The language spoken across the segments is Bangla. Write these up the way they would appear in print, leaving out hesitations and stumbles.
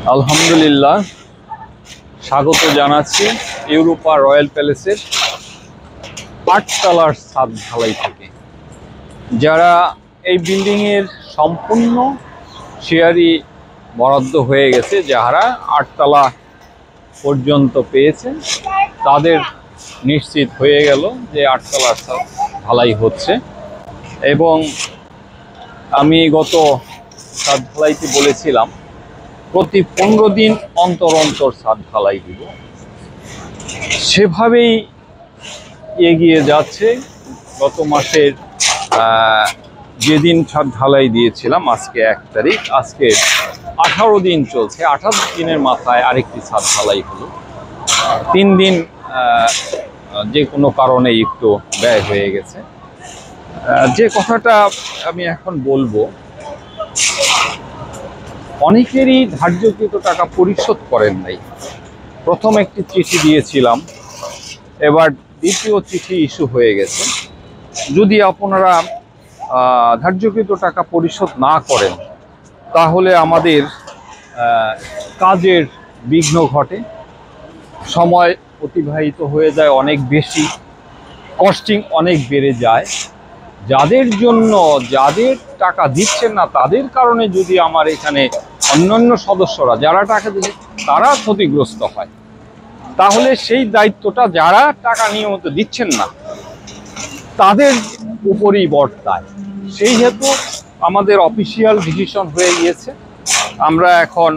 আলহামদুলিল্লাহ, স্বাগত জানাচ্ছি ইউরোপা রয়্যাল প্যালেসের 8 তলার ছাদ ঢালাই থেকে। যারা এই বিল্ডিংয়ের সম্পূর্ণ শেয়ারই বরাদ্দ হয়ে গেছে, যারা 8 তলা পর্যন্ত পেয়েছেন তাদের নিশ্চিত হয়ে গেল যে 8 তলার ছাদ ঢালাই হচ্ছে। এবং আমি গত ছাদ ঢালাইতে বলেছিলাম প্রতি 15 দিন অন্তর অন্তর ছাদ ঢালাই দিব। সেভাবেই এগিয়ে যাচ্ছে। গত মাসের যেদিন ছাদ ঢালাই দিয়েছিলাম, আজকে 1 তারিখ, আজকে 18 দিন চলছে। 18 দিনের মাথায় আরেকটি ছাদ ঢালাই হলো। 3 দিন যে কোনো কারণে একটু ব্যয় হয়ে গেছে। যে কথাটা আমি এখন বলবো, অনেকেরই ধার্যকৃত টাকা পরিশোধ করেন নাই। প্রথম একটি চিঠি দিয়েছিলাম, এবার দ্বিতীয় চিঠি ইস্যু হয়ে গেছে। যদি আপনারা ধার্যকৃত টাকা পরিশোধ না করেন তাহলে আমাদের কাজের বিঘ্ন ঘটে, সময় অতিবাহিত হয়ে যায় অনেক বেশি, কস্টিং অনেক বেড়ে যায়। যাদের টাকা দিচ্ছেন না তাদের কারণে যদি আমার এখানে অন্যান্য সদস্যরা যারা টাকা দিচ্ছে তারা ক্ষতিগ্রস্ত হয়, তাহলে সেই দায়িত্বটা যারা টাকা নিয়মিত দিচ্ছেন না তাদের উপরই বর্তায়। সেই হেতু আমাদের অফিসিয়াল ডিসিশন হয়ে গিয়েছে। আমরা এখন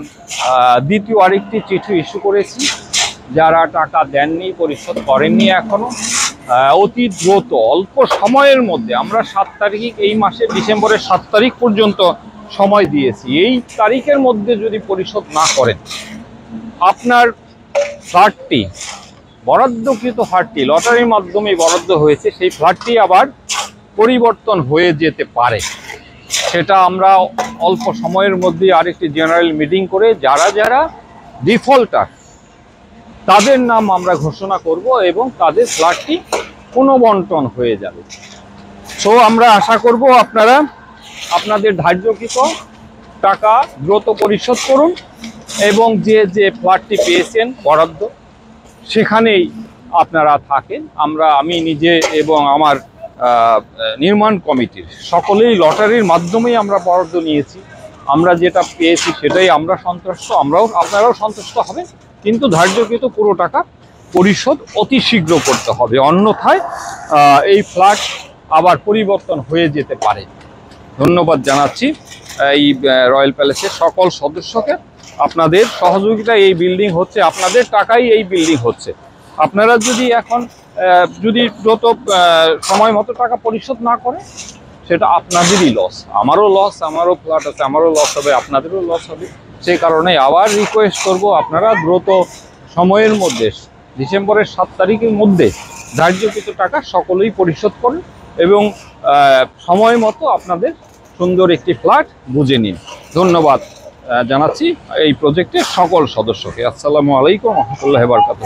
দ্বিতীয় আরেকটি চিঠি ইস্যু করেছি। যারা টাকা দেননি, পরিশোধ করেননি এখনো, অতি দ্রুত অল্প সময়ের মধ্যে, আমরা 7 তারিখ, এই মাসের ডিসেম্বরের 7 তারিখ পর্যন্ত সময় দিয়েছি। এই তারিখের মধ্যে যদি পরিশোধ না করেন, আপনার ফ্ল্যাটটি, বরাদ্দকৃত ফ্ল্যাটটি লটারির মাধ্যমে বরাদ্দ হয়েছে, সেই ফ্ল্যাটটি আবার পরিবর্তন হয়ে যেতে পারে। সেটা আমরা অল্প সময়ের মধ্যে আরেকটি জেনারেল মিটিং করে যারা ডিফল্টার তাদের নাম আমরা ঘোষণা করব এবং তাদের ফ্ল্যাটটি পুনর্বণ্টন হয়ে যাবে। সো আমরা আশা করব আপনারা আপনাদের ধার্যকৃত টাকা দ্রুত পরিশোধ করুন এবং যে ফ্ল্যাটটি পেয়েছেন বরাদ্দ সেখানেই আপনারা থাকেন। আমি নিজে এবং আমার নির্মাণ কমিটির সকলেই লটারির মাধ্যমেই আমরা বরাদ্দ নিয়েছি। আমরা যেটা পেয়েছি সেটাই আমরা সন্তুষ্ট, আপনারাও সন্তুষ্ট হবেন, কিন্তু ধার্যকৃত পুরো টাকা পরিশোধ অতি শীঘ্র করতে হবে, অন্যথায় এই ফ্ল্যাট আবার পরিবর্তন হয়ে যেতে পারে। ধন্যবাদ জানাচ্ছি এই রয়্যাল প্যালেসের সকল সদস্যকে। আপনাদের সহযোগিতা এই বিল্ডিং হচ্ছে, আপনাদের টাকাই এই বিল্ডিং হচ্ছে। আপনারা যদি দ্রুত সময় মতো টাকা পরিশোধ না করে, সেটা আপনাদেরই লস, আমারও লস, আমারও ফ্ল্যাট আছে, আমারও লস হবে, আপনাদেরও লস হবে। সেই কারণে আবার রিকোয়েস্ট করব, আপনারা দ্রুত সময়ের মধ্যে, ডিসেম্বরের 7 তারিখের মধ্যে ধার্যকৃত টাকা সকলেই পরিশোধ করুন এবং সময় মতো আপনাদের সুন্দর একটি ফ্ল্যাট বুঝে নিন। ধন্যবাদ জানাচ্ছি এই প্রজেক্টের সকল সদস্যকে। আসসালামু আলাইকুম ওয়া রাহমাতুল্লাহি ওয়া বারাকাতুহু।